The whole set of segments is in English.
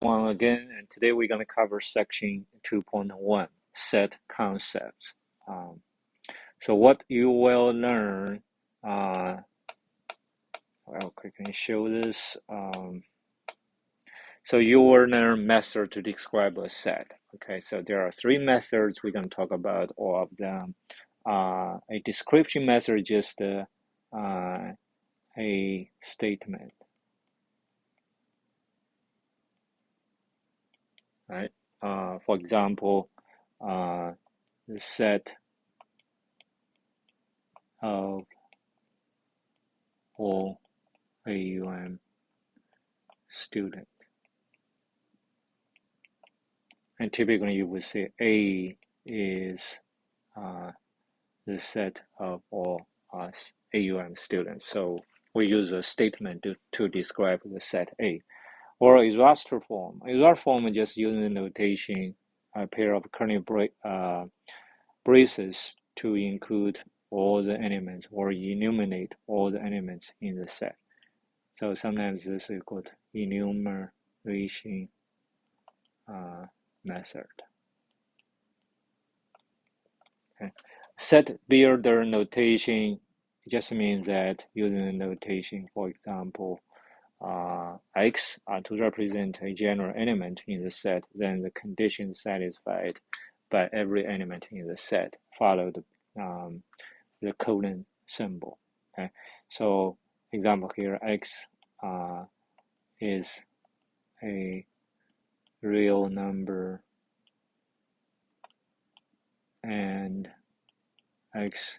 Again, and today we're going to cover section 2.1, set concepts. Um, so what you will learn, I'll quickly show this. So you will learn method to describe a set. Okay, so there are three methods we're going to talk about, all of them. A description method is just a statement, right? For example, the set of all AUM student. And typically you would say A is the set of all us AUM students. So we use a statement to describe the set A. Or a raster form. A raster form is just using the notation, a pair of curly braces to include all the elements or enumerate all the elements in the set. So sometimes this is called enumeration method. Okay. Set builder notation just means that using the notation, for example, X to represent a general element in the set, then the condition satisfied by every element in the set follow the colon symbol. Okay, so example here, X is a real number and X,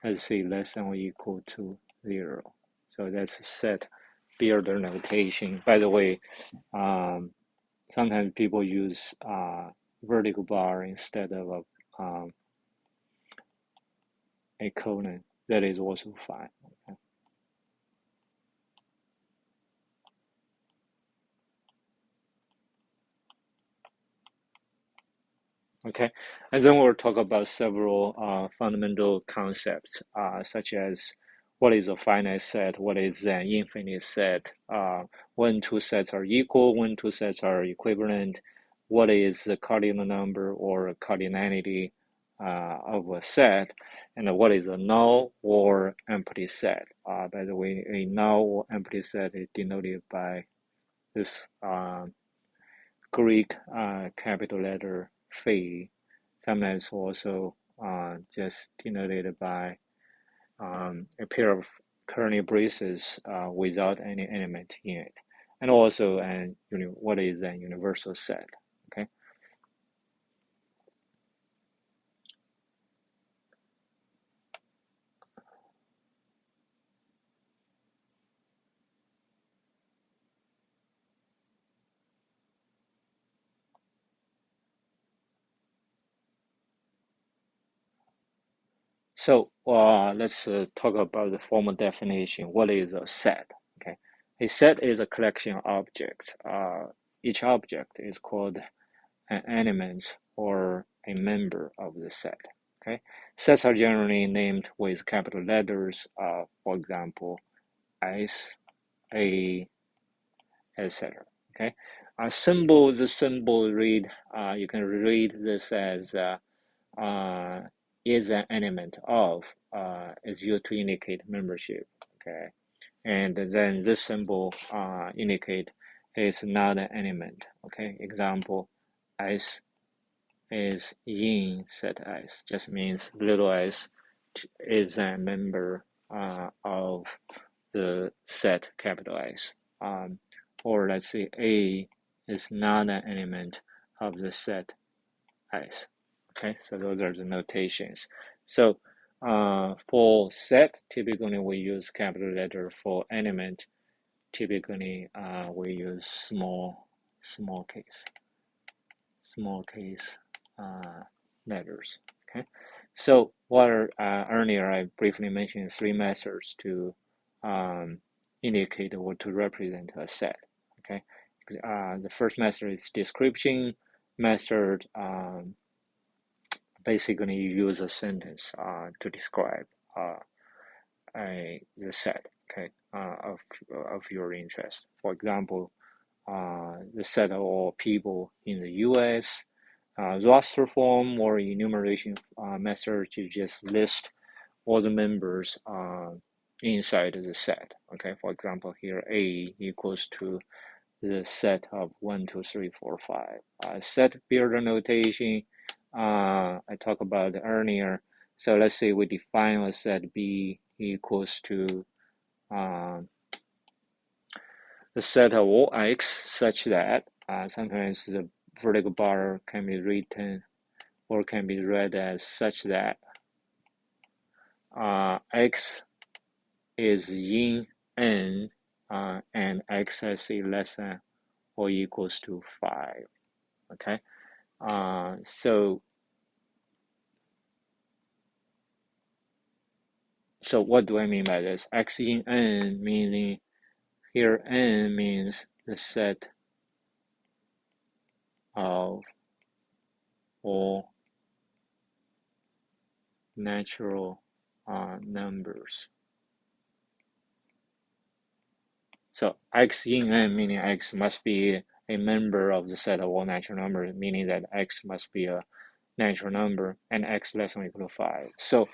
let's say, less than or equal to 0. So that's set builder notation. By the way, sometimes people use vertical bar instead of a colon. That is also fine. Okay. Okay, and then we'll talk about several fundamental concepts, such as what is a finite set, what is an infinite set, when two sets are equal, when two sets are equivalent, what is the cardinal number or cardinality of a set, and what is a null or empty set. By the way, a null or empty set is denoted by this Greek capital letter phi, sometimes also just denoted by a pair of curly braces without any element in it. And also, what is a universal set? Okay. So let's talk about the formal definition. What is a set? Okay, a set is a collection of objects. Each object is called an element or a member of the set. Okay, sets are generally named with capital letters. For example, S, A, etc. Okay, the symbol read. You can read this as is an element of is used to indicate membership. Okay, and then this symbol indicate is not an element. Okay, example, S is in set S, just means little s is a member of the set capital S. Or let's say A is not an element of the set S. Okay, so those are the notations. So for set, typically we use capital letter. For element, typically we use small case letters. Okay, so what earlier I briefly mentioned three methods to indicate or to represent a set. Okay, the first method is description method. Basically, you use a sentence to describe the set, okay, of your interest. For example, the set of all people in the U.S. Roster form or enumeration method, you just list all the members inside the set. Okay, for example, here A equals to the set of 1, 2, 3, 4, 5. Set builder notation, I talked about earlier. So let's say we define a set B equals to the set of all x such that sometimes the vertical bar can be written or can be read as such that x is in n and x is less than or equals to 5. Okay, so what do I mean by this? X in n, meaning here n means the set of all natural numbers. So x in n meaning x must be a member of the set of all natural numbers, meaning that x must be a natural number and x less than or equal to 5. So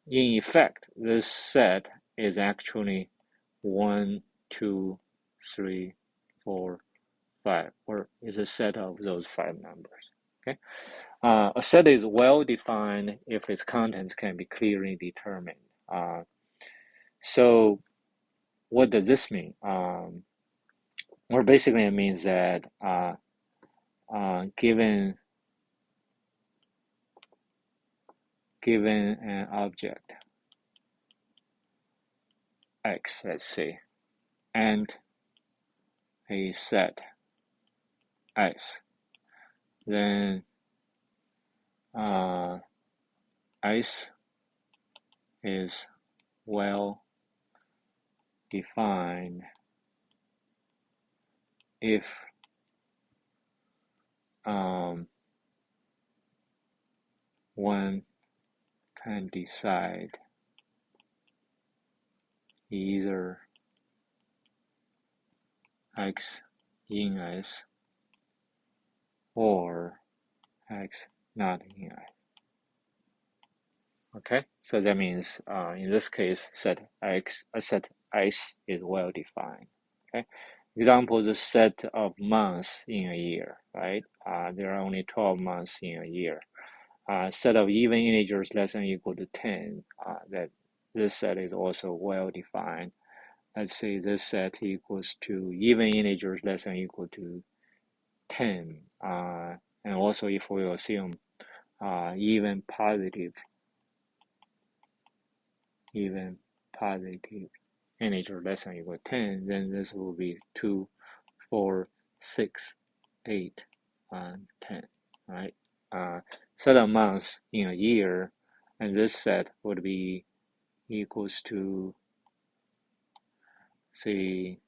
in effect, this set is actually 1, 2, 3, 4, 5, or is a set of those 5 numbers. Okay, a set is well defined if its contents can be clearly determined. So what does this mean? Well, basically it means that given an object X, let's say, and a set S, then S is well defined if one can decide either X in S or X not in S. Okay, so that means in this case, set S is well defined. Okay, example, the set of months in a year, right? There are only 12 months in a year. Set of even integers less than or equal to 10. That this set is also well defined. Let's say this set equals to even integers less than or equal to 10. And also if we assume even positive integer less than or equal to 10, then this will be 2, 4, 6, 8, and 10, right? Set of months in a year, and this set would be equals to, say,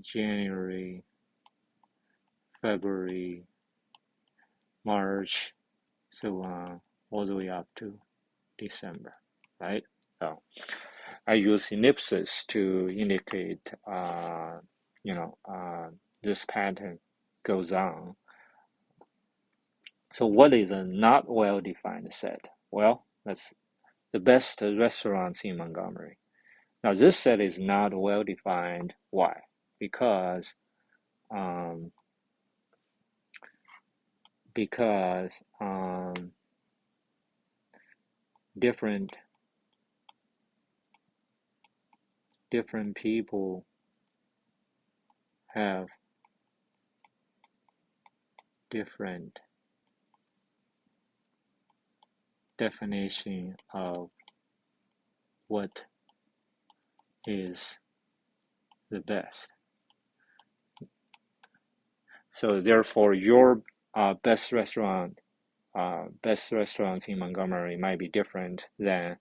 January, February, March, so on, all the way up to December, right? So I use ellipses to indicate, this pattern goes on. So what is a not well-defined set? Well, that's the best restaurants in Montgomery. Now this set is not well-defined. Why? Because different people have different definition of what is the best. So therefore, your best restaurant in Montgomery might be different than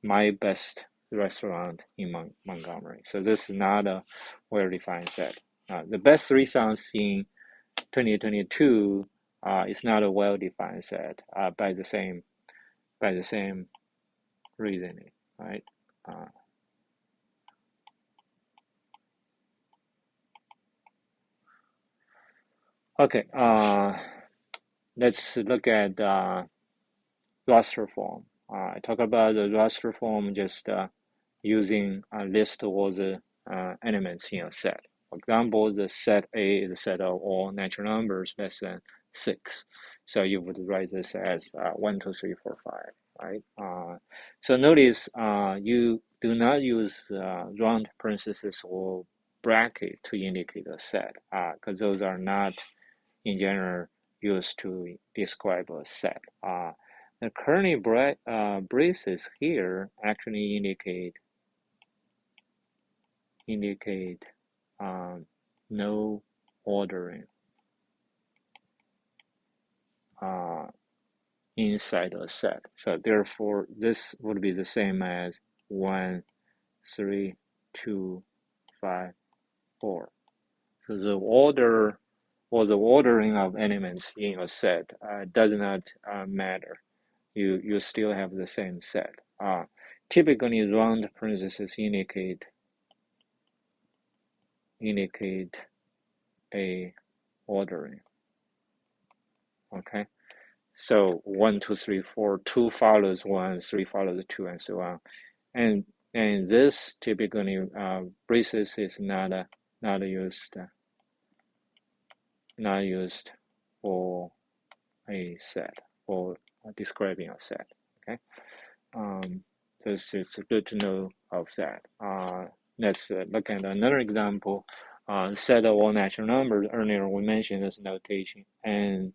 my best restaurant in Montgomery. So this is not a well-defined set. The best restaurants in 2022 is not a well-defined set by the same reasoning, right? Okay, let's look at raster form. I talk about the raster form just using a list of all the elements in a set. For example, the set A is a set of all natural numbers less than 6. So you would write this as 1, 2, 3, 4, 5, right? So notice you do not use round parentheses or bracket to indicate a set because those are not in general used to describe a set. The curly braces here actually indicate no ordering uh, inside a set. So therefore, this would be the same as 1, 3, 2, 5, 4. So the order or the ordering of elements in a set does not matter. You still have the same set. Typically, round parentheses indicate a ordering. Okay, so 1, 2, 3, 4, 2 follows 1, 3 follows 2, and so on. And this typically braces is not used not used for a set or describing a set. Okay. So it's good to know of that. Let's look at another example. Set of all natural numbers. Earlier we mentioned this notation, and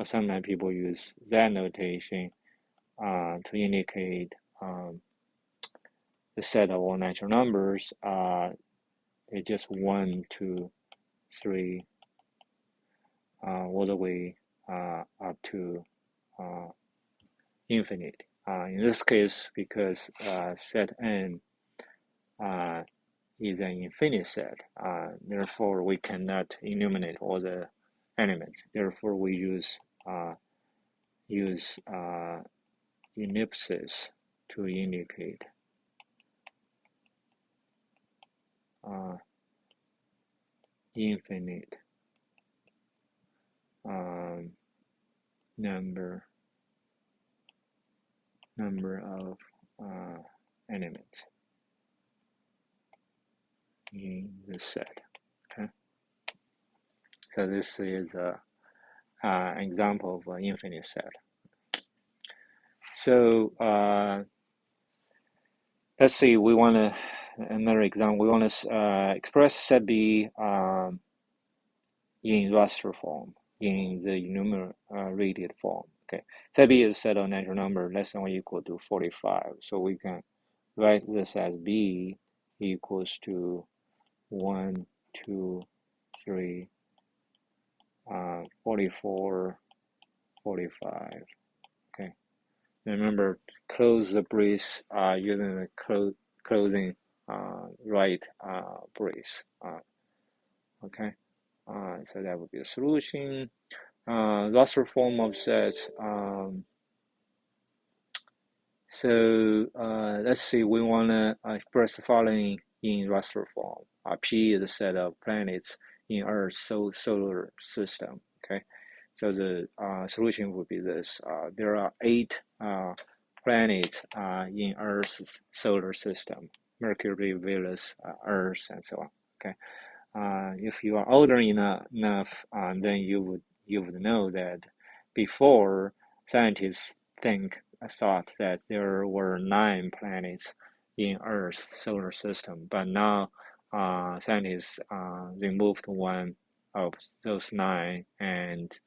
sometimes people use that notation to indicate the set of all natural numbers. It's just 1, 2, 3, all the way up to infinity. In this case, because set n is an infinite set, therefore we cannot enumerate all the elements. Therefore, we use ellipses to indicate infinite number of elements in the set. Okay, so this is an example of an infinite set. So let's see. We want to another example. We want to express set B in raster form, in the enumerated form. Okay, set B is a set of natural number less than or equal to 45. So we can write this as B equals to 1, 2, 3, 44, 45. Okay, remember close the brace using the closing right brace. Okay, so that would be a solution. Raster form of sets. So let's see, we want to express the following in raster form. P is a set of planets in Earth's solar system. Okay, so the solution would be this. There are 8 planets in Earth's solar system: Mercury, Venus, Earth, and so on. Okay, if you are older enough, then you would know that before scientists thought that there were 9 planets in Earth's solar system, but now scientists removed one of those 9 and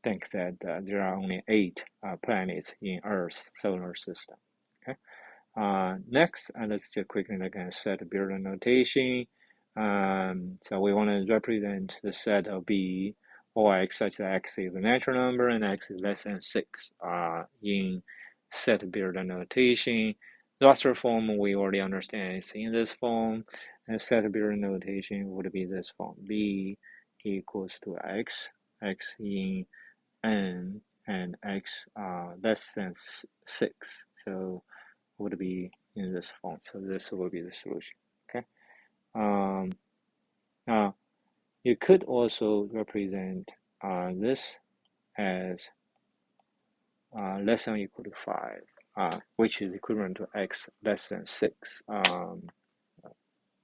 think that there are only 8 planets in Earth's solar system. Okay. Next, let's just quickly look at set builder notation. So we want to represent the set of B or X such that X is a natural number and X is less than 6 in set builder notation. Raster form we already understand is in this form, and set builder notation would be this form: B equals to X, X in N, and X less than 6. So would be in this form. So this will be the solution. Okay. Now you could also represent this as less than or equal to 5, which is equivalent to x less than 6,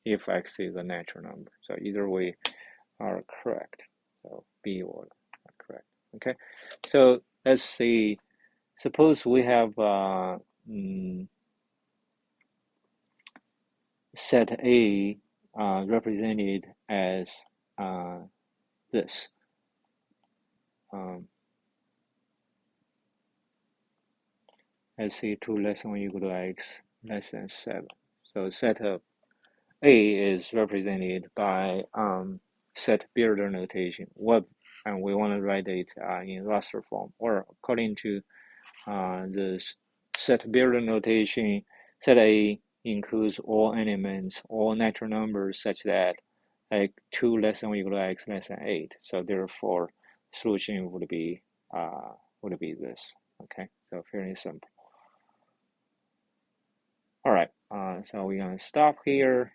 if x is a natural number. So either way are correct. So B or correct. Okay. So let's see. Suppose we have set A represented as this. Let's say 2 less than or equal to x less than 7. So set of A is represented by set builder notation. And we want to write it in raster form, or according to this set builder notation, set A includes all elements, all natural numbers such that like 2 less than or equal to x less than 8. So therefore, solution would be this. Okay, so fairly simple. All right, so we're gonna stop here.